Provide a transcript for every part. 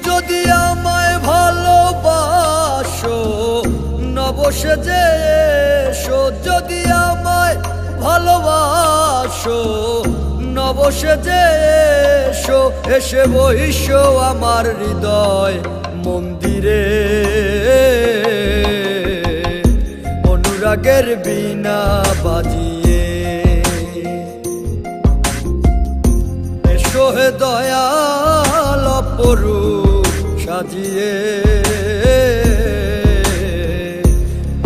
যদি আমায় ভালোবাসো নবসেজে এসো, যদি আমায় ভালোবাসো নবসেজে এসো, এসে বইসো আমার হৃদয় মন্দিরে, অনুরাগের বীণা বাজিয়ে। এসো হে দয়াল অপরূপ সাজিয়ে,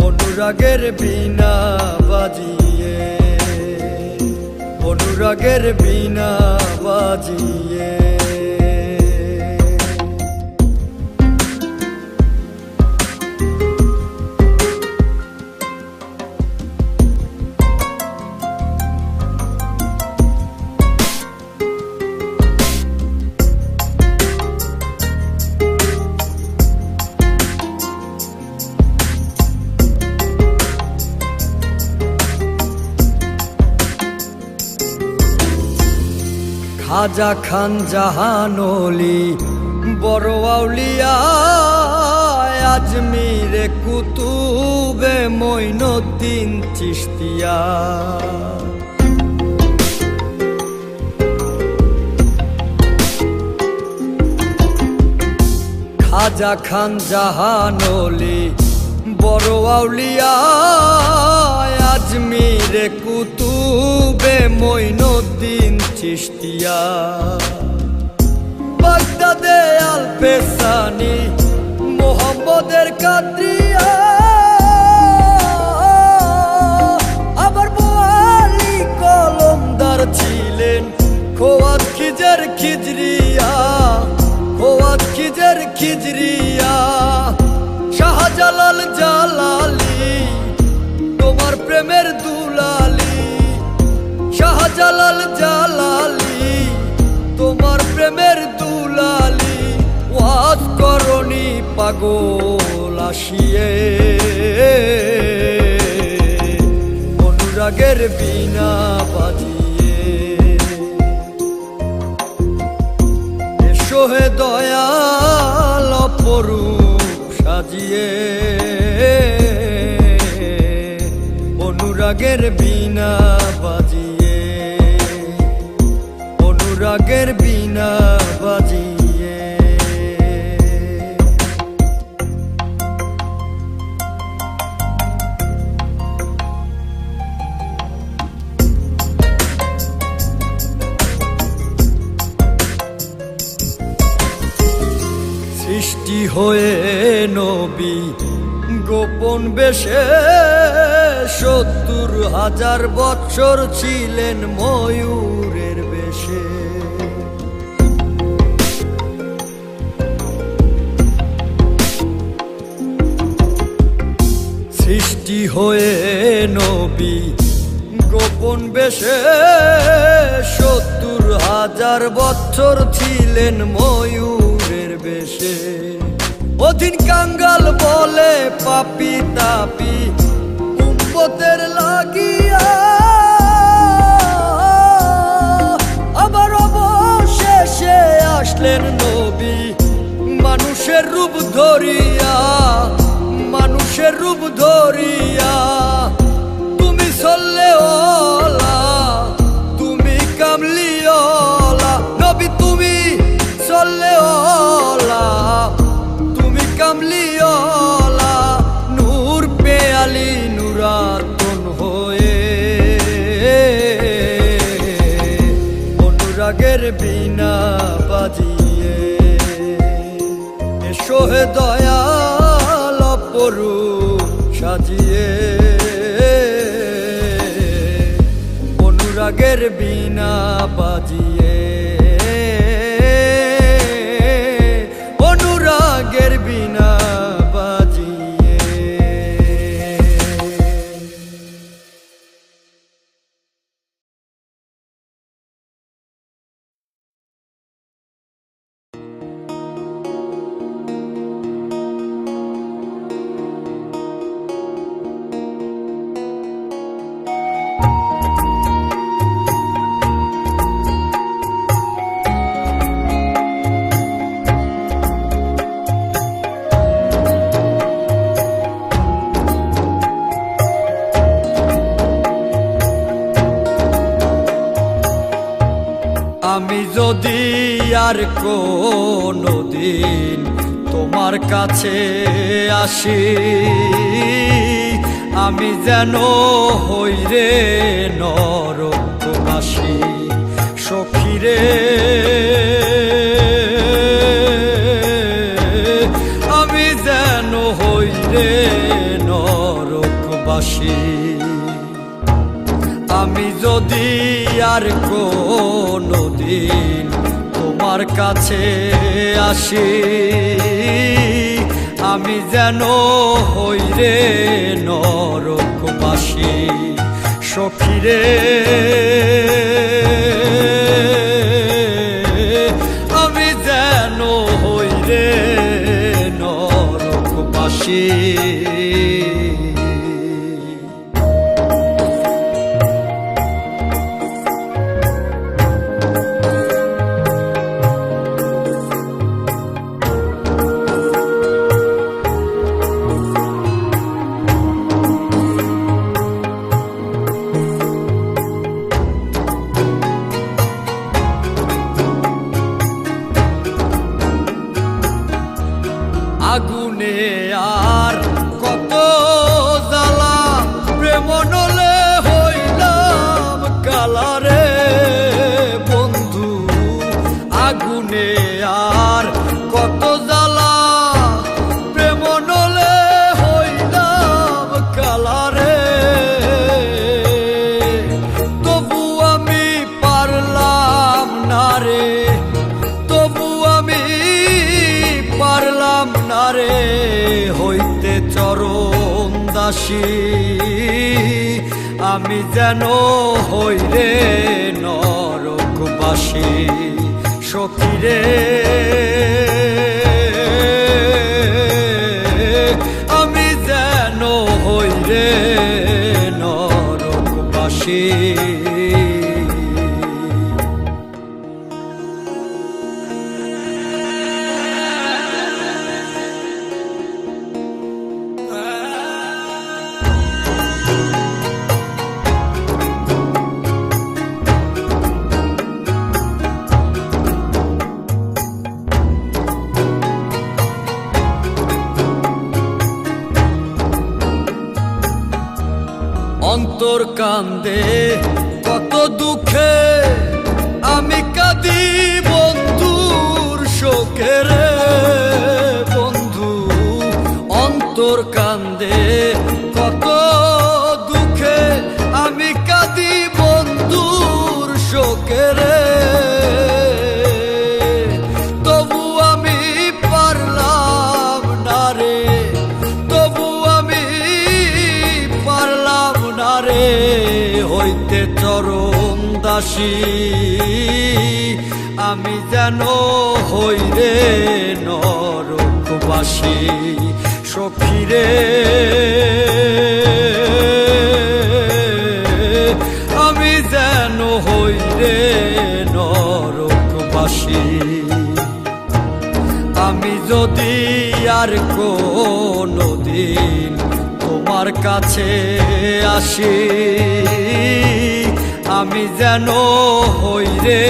অনুরাগের বীণা বাজিয়ে, অনুরাগের বীণা বাজিয়ে। খাজা খান জাহানলি বড় আউলিয়া, আজমিরে কুতুবে মঈনুদ্দিন চিশতিয়া। খাজা খান জাহানলি বড় আউলিয়া, আজমিরে কুতুবে মঈনুদ্দিন চিশতিয়া। বাগদাদে আল পেসানি মোহাম্মদের কাদরিয়া, আবার বোয়ালি কলমদার ছিলেন খোয়াত খিজর খিজরিয়া, খোয়াত খিজর খিজরিয়া। শাহজালাল জালালি তোমার প্রেমের দুলালি, শাহজালাল জালালি তোমার প্রেমের দুলালি। ওয়াজ করনি পাগল আসিয়ে, অনুরাগের বীণা বাজিয়ে। এসো হে দয়াল অপরূপ সাজিয়ে, অনুরাগের বীণা বাজিয়ে, অনুরাগের বীণা বাজিয়ে। সৃষ্টি হয়ে নবী গোপন বেশে ৭০,০০০ বৎসর ছিলেন ময়ূরের বেশে। সৃষ্টি হয়ে নবী গোপন বেশে ৭০,০০০ বৎসর ছিলেন ময়ূরের বেশে। অধীন কাঙ্গাল বলে পাপি তাপি উম্মতের লাগিয়া, আবার অবশেষে আসলেন নবী মানুষের রূপ ধরিয়া, মানুষের রূপ ধরিয়া। তুমি সল্লেওয়ালা, তুমি কামলিওয়ালা নবী, তুমি সল্লেওয়ালা, তুমি কামলিওয়ালা। নূর পেয়ালি নুরাতন হয়ে, অনুরাগের বীণা বাজিয়ে। এসো হে দয়াল অপরূপ সাজিয়ে, অনুরাগের বীণা বাজিয়ে, অনুরাগের বীণা বাজিয়ে। আমি যদি আর কোনদিন তোমার কাছে আসি, আমি যেন হই রে নরকবাসী। সখীরে আমি যেন হই রে নরকবাসী। আমি যদি আর কোনদিন তোমার কাছে আসি, আমি যেন হই রে নরকবাসী। সখীরে আমি যেন হই রে নরকবাসী। আগুনে আর কত জ্বালা, প্রেম নলে হইলাম কালারে বন্ধু। আগুনে আর কত জ্বালা, প্রেম নলে হইলাম কালারে। তবু আমি পারলাম না রে, তবু আমি পারলাম না রে হইতে চরণ দাসী। আমি যেন হই রে নরকবাসী। সখীরে আমি যেন হই রে নরকবাসী। অন্তর কান্দে কত দুঃখে, আমি কাঁদি বন্ধুর শোকে রে বন্ধু। অন্তর কান্দে কত দুঃখে, আমি কাঁদি বন্ধুর শোকে রে। তবু আমি পারলাম না রে, তবু আমি পারলাম না রে হইতে চরণ দাসী। আমি যেন হই রে নরকবাসী। সখীরে আমি যেন হই রে নরকবাসী। আমি যদি আর কোনদিন তোমার কাছে আসি, আমি যেন হই রে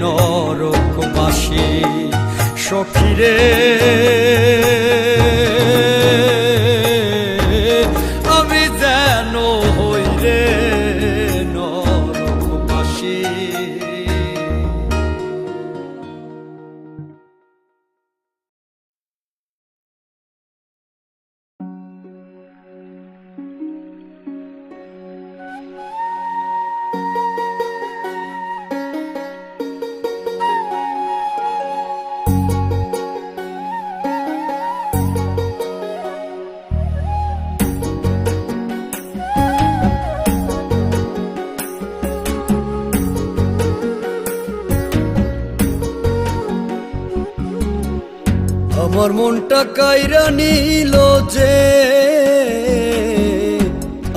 নরকবাসী। সখীরে আমি যেন হই রে নরকবাসী। আমার মনটা কাইরা নিল যে,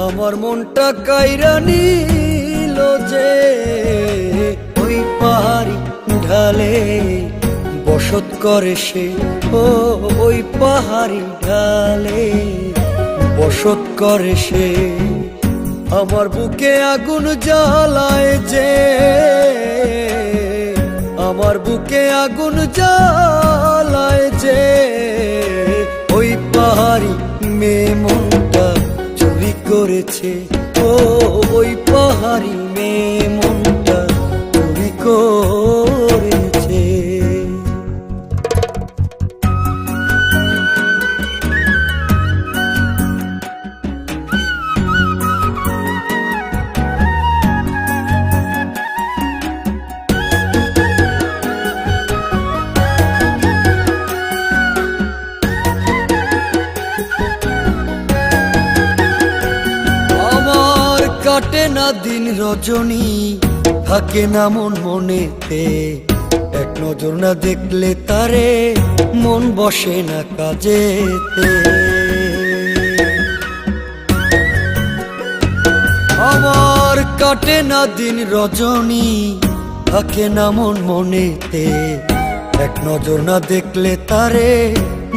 আমার মনটা কাইরা নিল যে, ওই পাহাড়ি ঢালে বসত করে সে। ও ওই পাহাড়ি ঢালে বসত করে সে। আমার বুকে আগুন জ্বালায় যে, আমার বুকে আগুন জ্বালায় যে, ওই পাহাড়ি মেয়ে মনটা চুরি করেছে। ও ওই পাহাড়ি মেয়ে মনটা চুরি করেছে। কাটে না দিন রজনী, থাকে না মন মনেতে, এক নজর না দেখলে তারে মন বসে না কাজেতে। আমার কাটে না দিন রজনী, থাকে না মন মনেতে, এক নজর না দেখলে তারে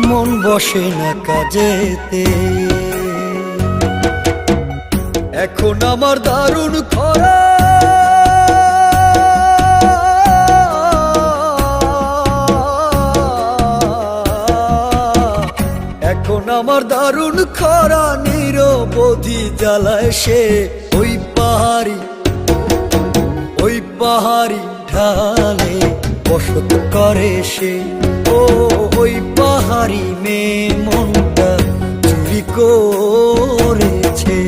মন বসে না কাজেতে। এখন আমার দারুণ খরা, এখন আমার দারুণ খরা, নিরবধি জ্বালায় সে। ওই পাহাড়ি, ওই পাহাড়ি ঢালে বসত করে সে। ও ওই পাহাড়ি মেয়ে মনটা চুরি করেছে।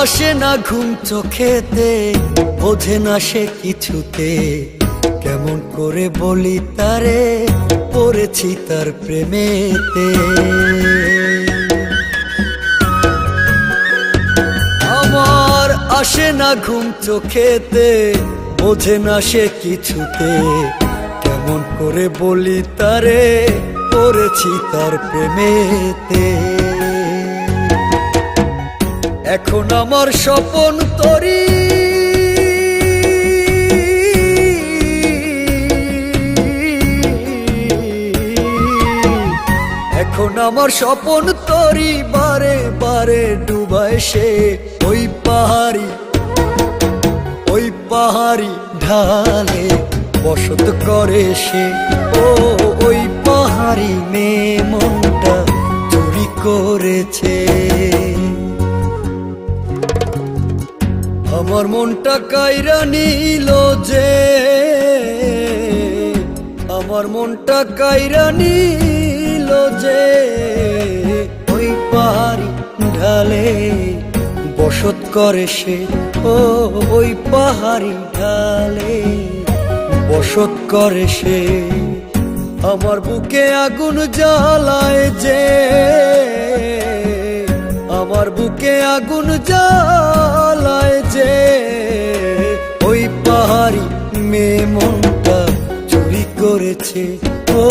আসে না ঘুম চোখেতে, বোঝে না সে কিছুতে, কেমন করে বলি তারে পড়েছি তার প্রেমেতে। আমার আসে না ঘুম চোখেতে, বোঝে না সে কিছুতে, কেমন করে বলি তারে পড়েছি তার প্রেমেতে। এখন আমার স্বপন তরি, এখন আমার স্বপন তরি বারে বারে ডুবায় সে। ওই পাহাড়ি, ওই পাহাড়ি ঢালে বসত করে সে। ও ওই পাহাড়ি মেয়ে মনটা চুরি করেছে। আমার মনটা কাইরা নিল যে, আমার মনটা কাইরা নিল যে, ওই পাহাড়ি ঢালে বসত করে সে। ও ওই পাহাড়ি ঢালে বসত করে সে। আমার বুকে আগুন জ্বালায় যে, আমার বুকে আগুন জ্বালায় যে, ওই পাহাড়ি মেয়ে মনটা চুরি করেছে। ও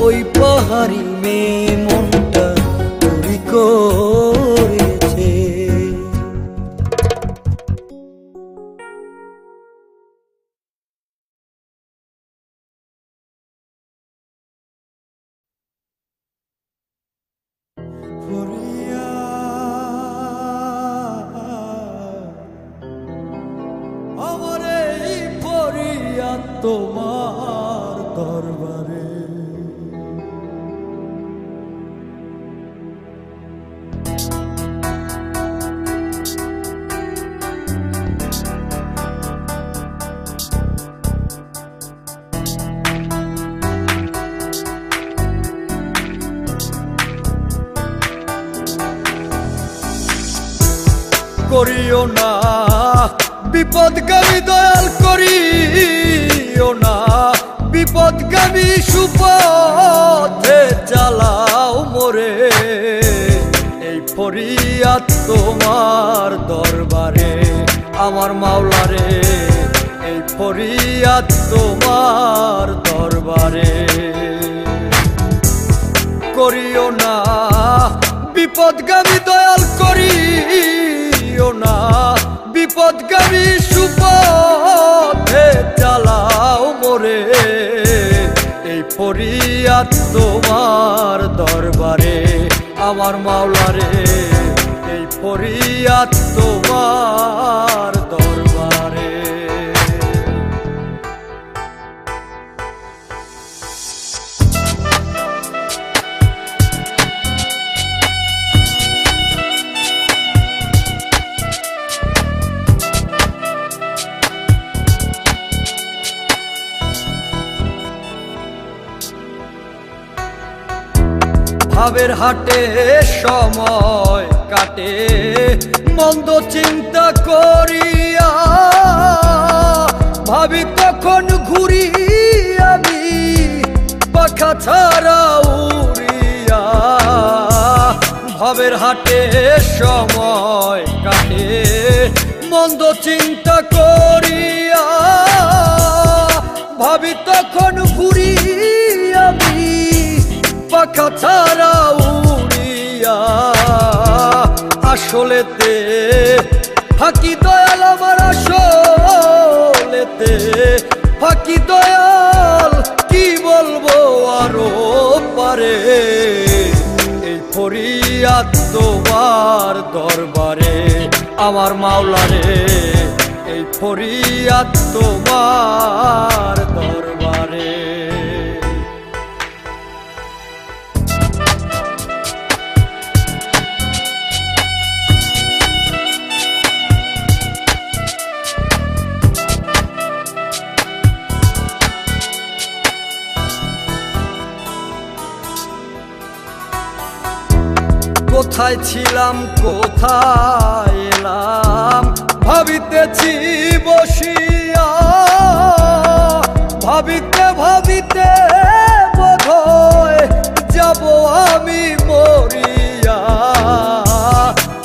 ওই পাহাড়ি মেয়ে মনটা চুরি করেছে। তোমার দরবারে করিও না বিপদগামী দয়াল করিও না, বিপদগামী সুপথে চালাও মোরে। এই ফরিয়াদ তোমার দরবারে আমার মাওলারে, এই ফরিয়াদ তোমার দরবারে। করিও না বিপদগামী দয়াল করিও না, বিপদগামী সুপথে চালাও মোরে। এই ফরিয়াদ তোমার দরবারে আমার মাওলারে, এই ফরিয়াদ তোমার দরবারে। ভাবের হাটে সময় কাটে মন্দ চিন্তা করিয়া, ভাবি কখন ঘুরি আমি পাখা ছাড়া উড়িয়া। ভাবের হাটে সময় কাটে মন্দ চিন্তা করিয়া, ভাবি তখন ঘুরি আমি পাখা ছাড়া উড়িয়া। আসলেতে ফাঁকি দয়াল আমার, আসলেতে ফাঁকি দয়াল, কি বলবো আরো পারে। এই ফরিয়াদ তোমার দরবারে আমার মাওলারে, এই ফরিয়াদ তোমার দরবারে। কোথায় ছিলাম কোথায় এলাম ভাবিতেছি বসিয়া, ভাবিতে ভাবিতে বোধহয় যাব আমি মরিয়া।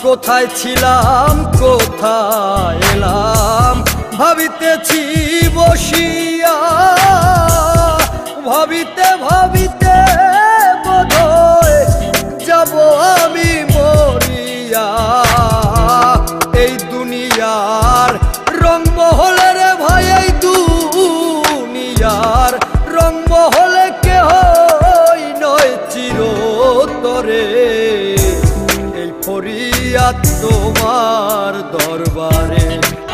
কোথায় ছিলাম কোথায় এলাম ভাবিতেছি বসিয়া, ভাবিতে ভাবিতে বোধহয় যাব আমি মরিয়া। এই দুনিয়ার রং মহলে রে ভাই, এই দুনিয়ার রং মহলে কেহ নয় চিরতরে। এই ফরিয়াদ তোমার দরবারে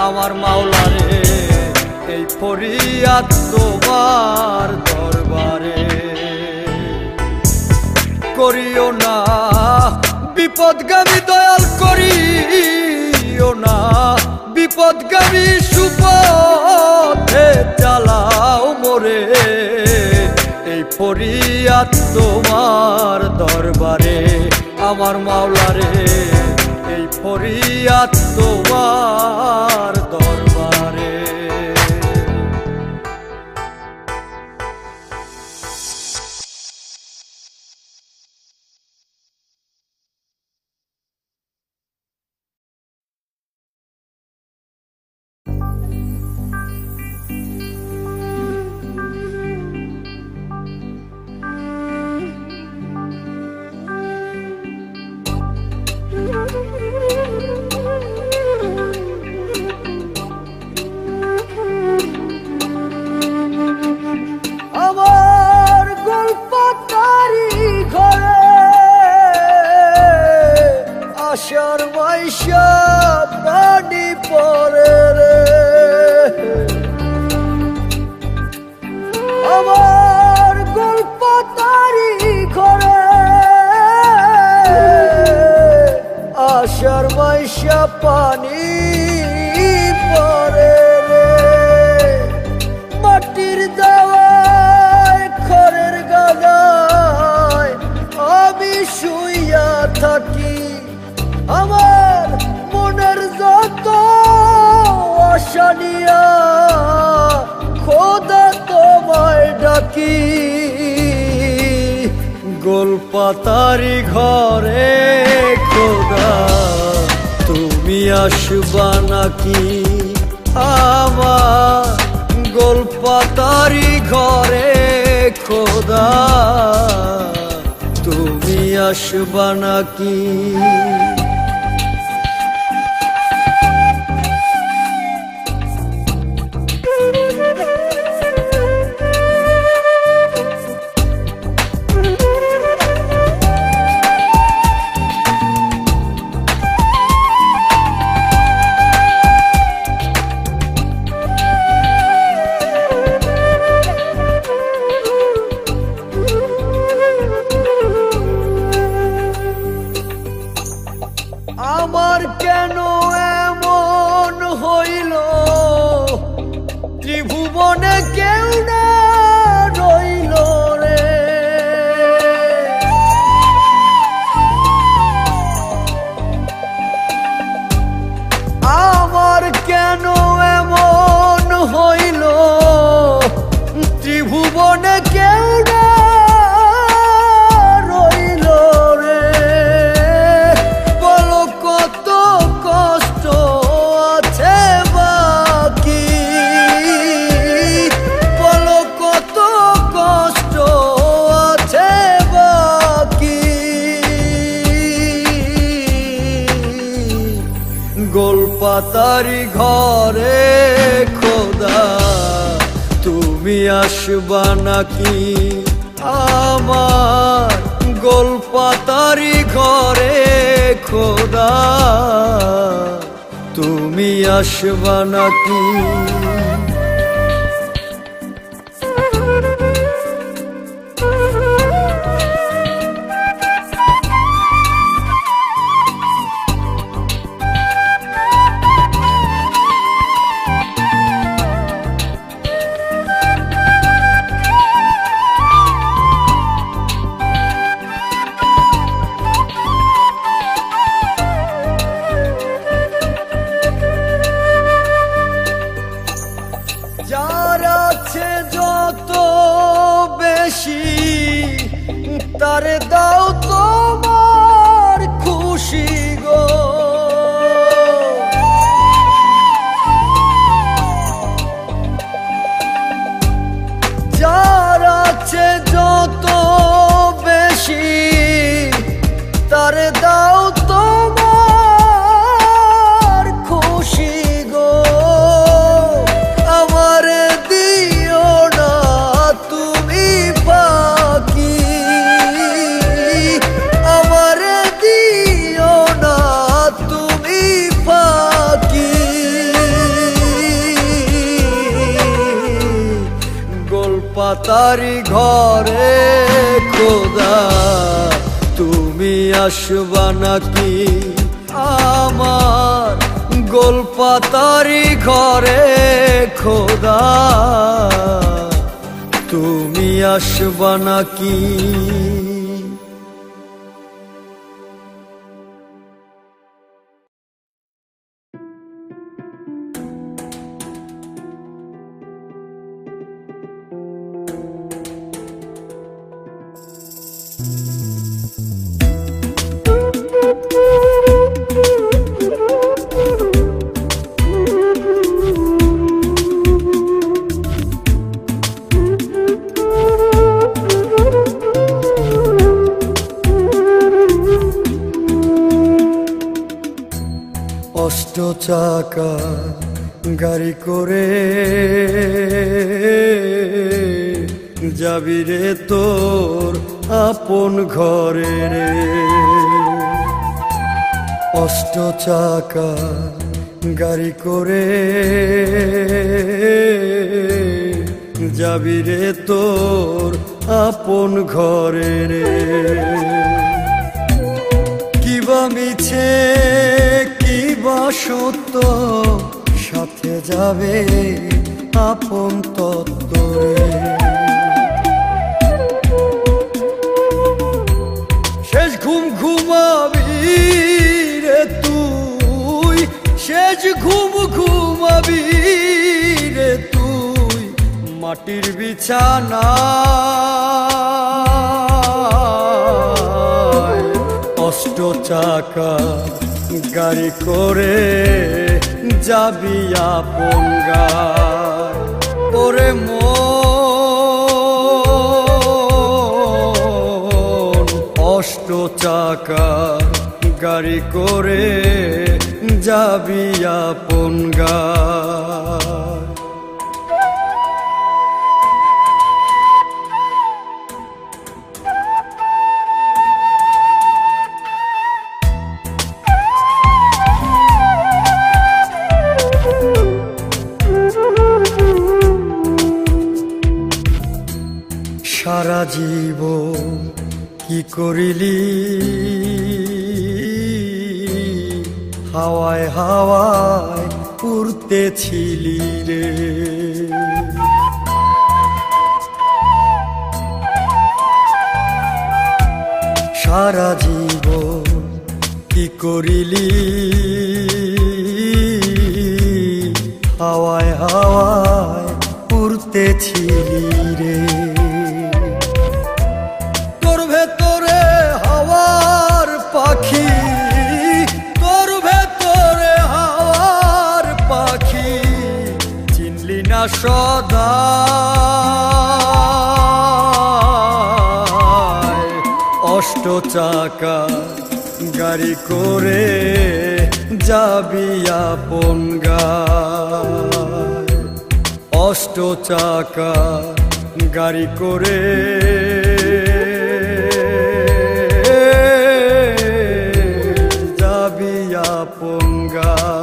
আমার মাওলারে, এই ফরিয়াদ তোমার দরবারে। করিও না বিপদগামী দয়াল করিও না, বিপদগামী সুপথে চালাও মোরে। এই ফরিয়াদ তোমার দরবারে আমার মাওলারে, এই ফরিয়াদ তোমার দরবারে। আমার গল্প তারি ঘরে আশার মাইশা পানি পরে রে। আমার গল্প তারি ঘরে আশার মাইশা পানি পরে রে। মাটির দেওয়ায় খড়ের গাদায় আমি শুইয়া থাকি, আমার মনের যত গোলপাতারি ঘরে খোদা তুমি আসবা নাকি আমার গোলপাতারি ঘরে খোদা তুমি আসবা নাকি আমার কেন এমন হইল ত্রিভুবনে কেউ না রইল রে আমার কেন এমন হইল ত্রিভুবনে কেউ না গোলপাতারি ঘরে খোদা তুমি আসবা নাকি আমার গোলপাতারি ঘরে খোদা তুমি আসবা নাকি যার আছে যত বেশি তারে দাও তোমার খুশি গো যার আছে যত বেশি তারে দাও তোমার খুশি গো গোলপাতারি ঘরে খোদা তুমি আসবা নাকি আমার গোলপাতারি ঘরে খোদা তুমি আসবা নাকি অষ্ট চাকা গাড়ি করে যাবি রে তোর আপন ঘরে রে অষ্ট চাকা গাড়ি করে যাবি রে তোর আপন ঘরে রে কিবা মিছে কিবা সত্য সাথে যাবে আপন তত্ত্ব রে শেষ ঘুম ঘুমাবি রে তুই শেষ ঘুম ঘুমাবি রে তুই মাটির বিছানা অষ্ট চাকা গাড়ি করে যাবি আপন গাঁয়। ওরে মন অষ্ট চাকা গাড়ি করে যাবি আপন গাঁয়। সারা জীবন কি করিলি হাওয়ায় হাওয়ায় উড়তেছিলি রে। সারা জীবন কি করিলি হাওয়ায় হাওয়ায় উড়তেছিলি রে। তোর ভেতরে হাওয়ার পাখি, তোর ভেতরে হাওয়ার পাখি চিনলি না সদা। অষ্ট চাকা গাড়ি করে যাবি আপন গাঁয়। অষ্ট চাকা গাড়ি করে যাবি আপন গাঁয়।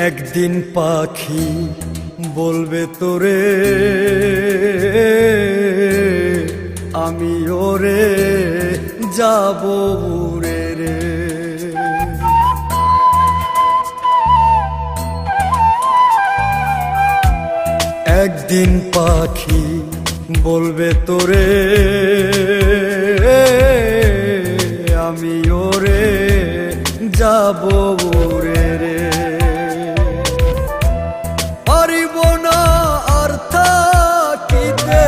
একদিন পাখি বলবে তোরে আমি ওরে যাব উড়ে রে। একদিন পাখি বলবে তোরে আমি ওরে যাব উড়ে রে। পারিব না আর থাকিতে,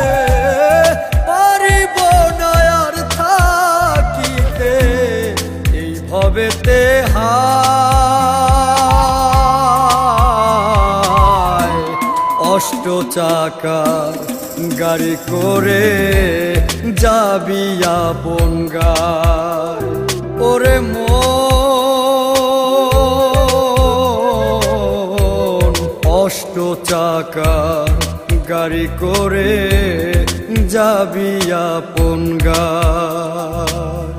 পারিব না আর থাকিতে এই ভবেতে হায়। অষ্ট চাকার গাড়ি করে যাবি আপন গাঁয়। ওরে মন অষ্ট চাকা গাড়ি করে যাবি আপন গাঁয়।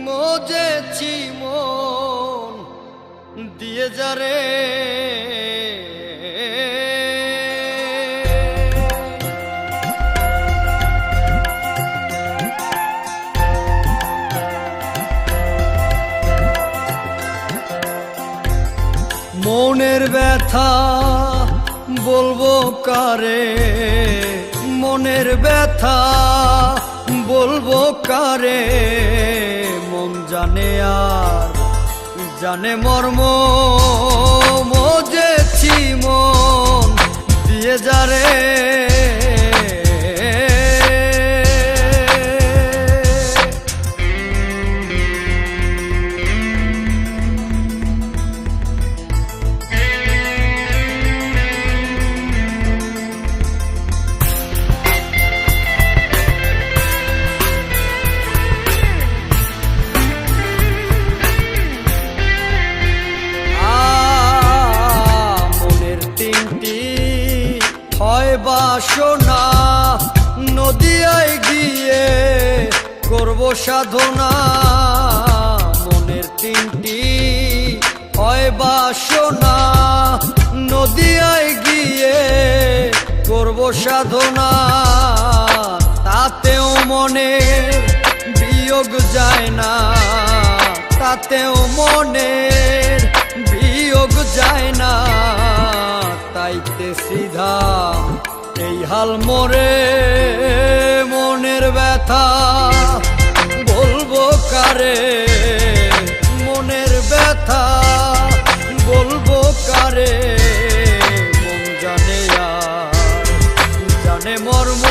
মজেছি মন দিয়ে যারে মনের ব্যথা বলবো কারে, মনের ব্যথা বলবো কারে। মন জানে আর জানে মর্ম, মজেছি মন দিয়ে যারে। বাসনা সাধনা মনের তিনটি হয় বাসনা নদিয়ায় গিয়ে করব সাধনা তাতেও মনে বিয়োগ যায় না তাতেও মনের বিয়োগ যায় না তাইতে সিধা এই হাল মোরে মনের ব্যথা বলবো কারে মনের ব্যথা বলবো কারে মন জানে আর জানে মর্ম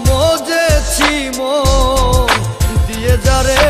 মজেছি মন দিয়ে যারে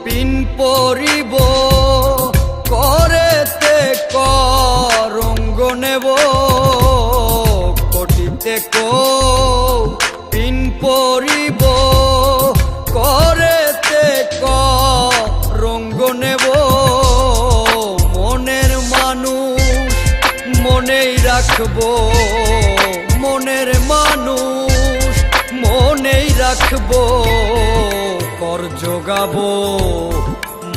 পিন পরিব করেতে রঙ্গ নেব কটিতে পিন পরিব করেতে রঙ্গ নেব মনের মানুষ মনেই রাখবো মনের মানুষ মনেই রাখবো কর জোগাবো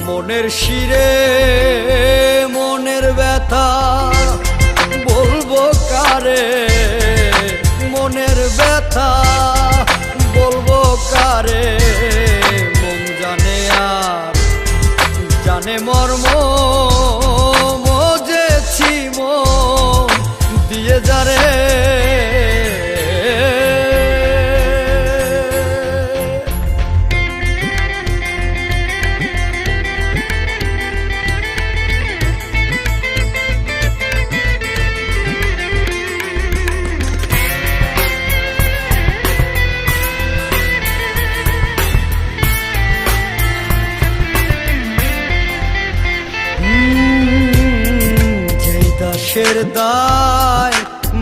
মনের শিরে মনের ব্যথা বলবো কারে মনের ব্যথা বলবো কারে মন জানে আর জানে মর্ম মজেছি মন দিয়ে যারে দাসের দায়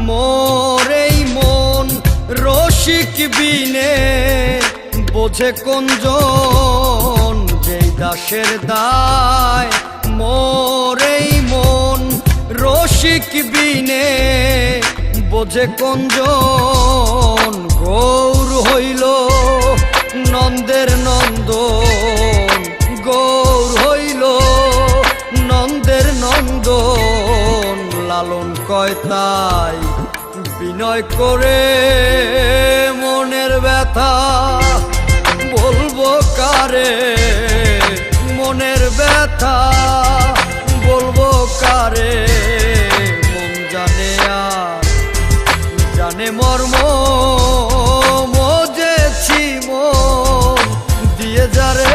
মোর এই মন রসিক বিনে বোঝে কোনজন যেই দাসের দায় মোর এই মন রসিক বিনে বোঝে কোনজন গৌর হইল নন্দের নন্দন গৌর হইল নন্দের নন্দন লালন কয় তাই বিনয় করে মনের ব্যথা বলবো কারে মনের ব্যথা বলবো কারে মন জানে আর জানে মর্ম মজেছি মন দিয়ে যারে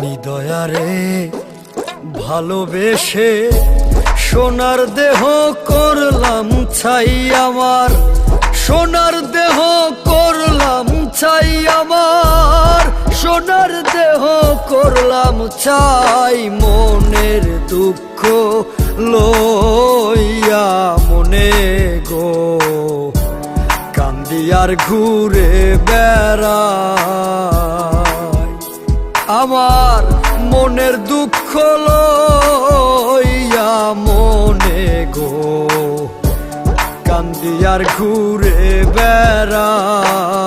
নিদয়ারে ভালোবেসে সোনার দেহ করলাম ছাই আমার সোনার দেহ করলাম ছাই আমার সোনার দেহ করলাম ছাই মনের দুঃখ লইয়া মনে গো কান্দি আর ঘুরে বেড়াই আমার মনের দুঃখ লইয়া মনে গো কান্দি আর ঘুরে বেড়াই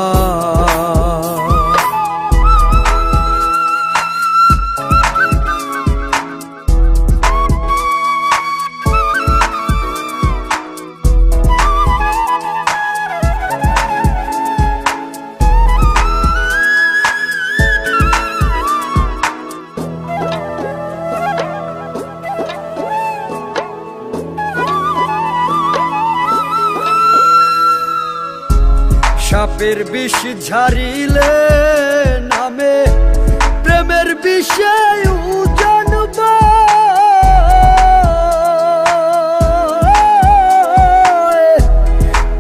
সাপের বিষ ঝাড়িলে নামে প্রেমের বিষয় জানবা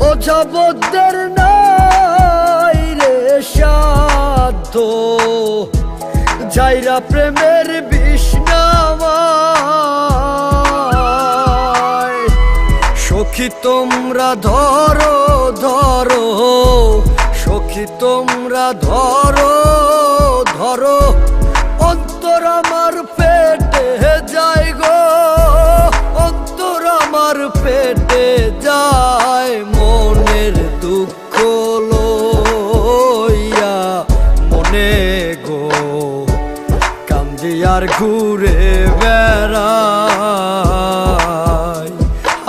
ওঝাবদের নাই রে সাধ্য যাইরা প্রেমের বিষ নামায় সখী তোমরা ধরো ধরো সখী তোমরা ধরো ধরো অন্তর আমার পেটে যায় গো অন্তর আমার পেটে যায় মনের দুঃখ লইয়া মনে গো কান্দি আর ঘুরে বেড়াই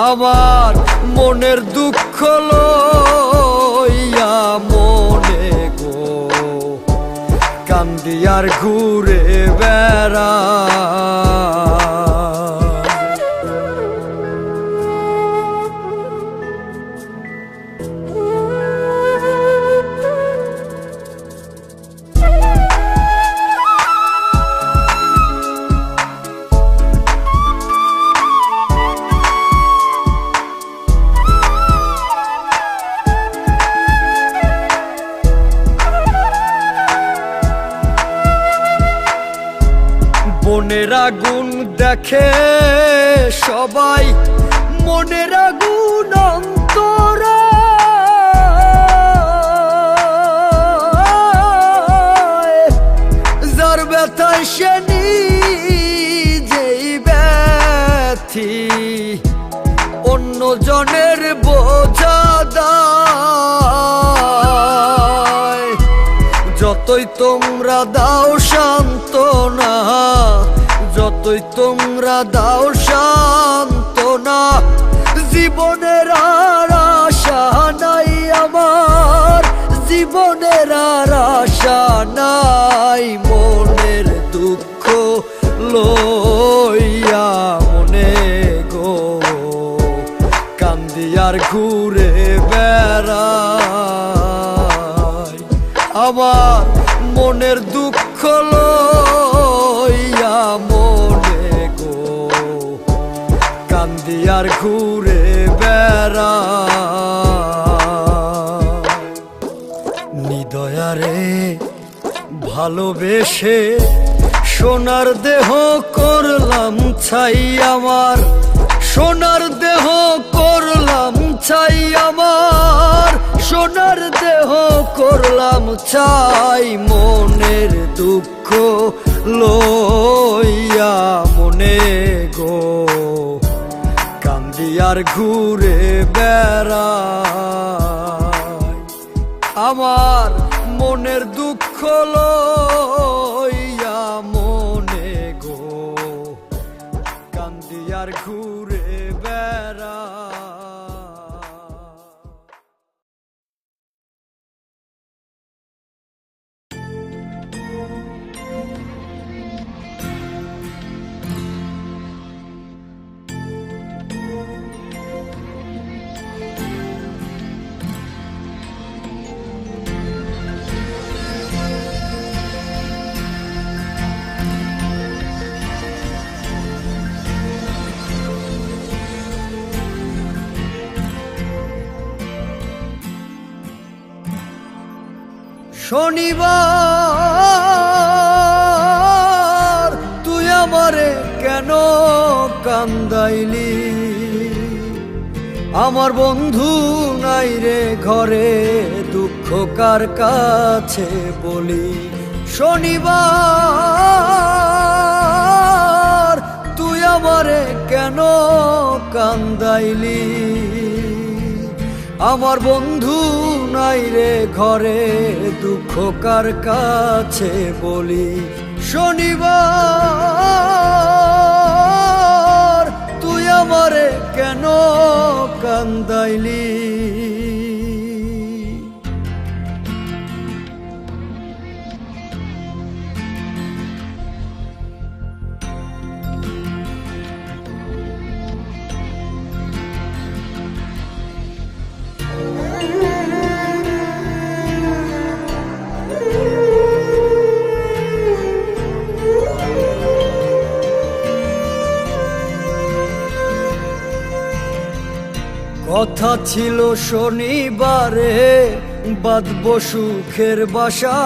আমার মনের দুঃখ লইয়া মনে গো কান্দি আর ঘুরে বেড়াই মনের আগুন দেখে সবাই মনের আগুন অন্তরা যার ব্যথায় সে নিজেই ব্যথি অন্য জনের বোঝা দায় যতই তোমরা দাও সান্ত্বনা যতই তোমরা দাও সান্ত্বনা জীবনের আর আশা নাই আমার জীবনের আর আশা নাই মনের দুঃখ লইয়া মনে গো কান্দি আর ঘুরে বেড়াই আমার মনের দুঃখ লইয়া মনে গো কান্দি আর ঘুরে বেড়াই নিদয়ারে ভালোবেসে সোনার দেহ করলাম ছাই আমার সোনার দেহ করলাম ছাই আমার সোনার দেহ করলাম ছাই মনের দুঃখ লইয়া মনে গো কান্দি আর ঘুরে বেড়াই আমার মনের দুঃখ লইয়া মনে গো কান্দি আর ঘুরে বেড়াই শনিবার তুই আমারে কেন কান্দাইলি আমার বন্ধু নাই রে ঘরে দুঃখ কার কাছে বলি শনিবার তুই আমারে কেন কান্দাইলি আমার বন্ধু নাই রে ঘরে দুঃখ কার কাছে বলি শনিবার তুই আমারে কেন কান্দাইলি কথা ছিল শনিবারে বাঁধবো সুখের বাসা,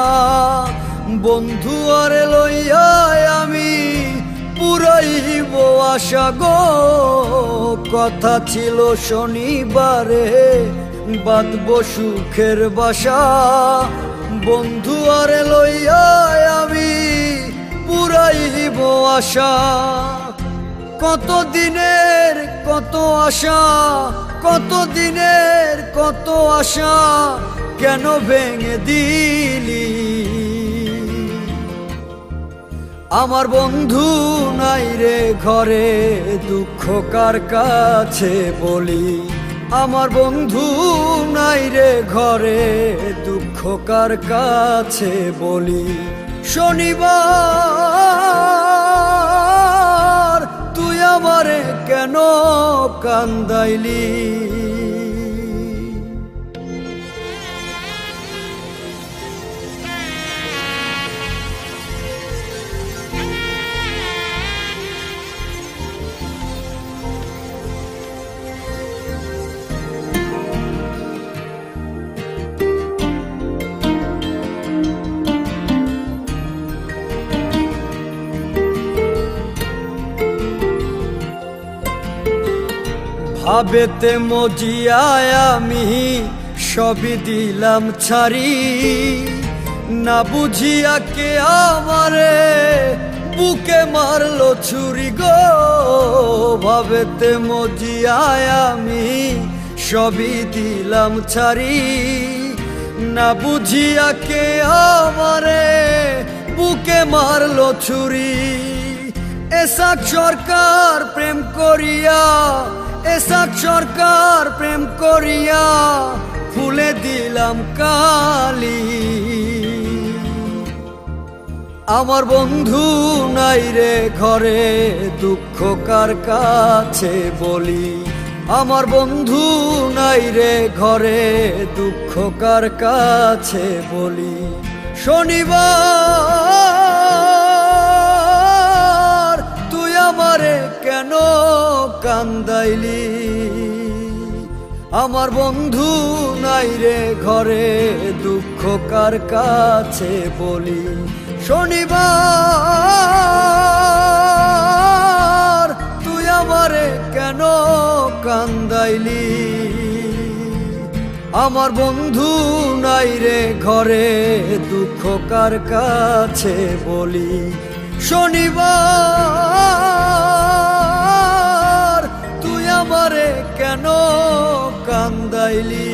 বন্ধু আরে লইয়া আমি পুরাইব আশা গো। কথা ছিল শনিবারে বাঁধবো সুখের বাসা, বন্ধু আরে লইয়া আমি পুরাইব আশা। কত দিনের কত আশা, কত দিনের কত আশা, কেন ভেঙে দিলি? আমার বন্ধু নাই রে ঘরে, দুঃখ কার কাছে বলি? আমার বন্ধু নাই রে ঘরে, দুঃখ কার কাছে বলি? শনিবার তুই আমারে কেন কান্দাইলি? ভাবেতে মজিয়ায় আমি সবই দিলাম ছাড়ি, না বুঝিয়া কে আমারে বুকে মারলো ছুরি গো। ভাবেতে মজিয়ায় আমি সবই দিলাম ছাড়ি, না বুঝিয়া কে আমারে বুকে মারলো ছুরি। এসাক সরকার প্রেম করিয়া, এসাক সরকার প্রেম করিয়া ফুলে দিলাম কালি। আমার বন্ধু নাই রে ঘরে, দুঃখ কার কাছে বলি? আমার বন্ধু নাই রে ঘরে, দুঃখ কার কাছে বলি? শনিবার তুই আমারে কেন কান্দাইলি? আমার বন্ধু নাই রে ঘরে, দুঃখ কার কাছে বলি? শনিবার তুই আমারে কেন কান্দাইলি? আমার বন্ধু নাই রে ঘরে, দুঃখ কার কাছে বলি? শনিবার তুই আমারে কেন কান্দাইলি?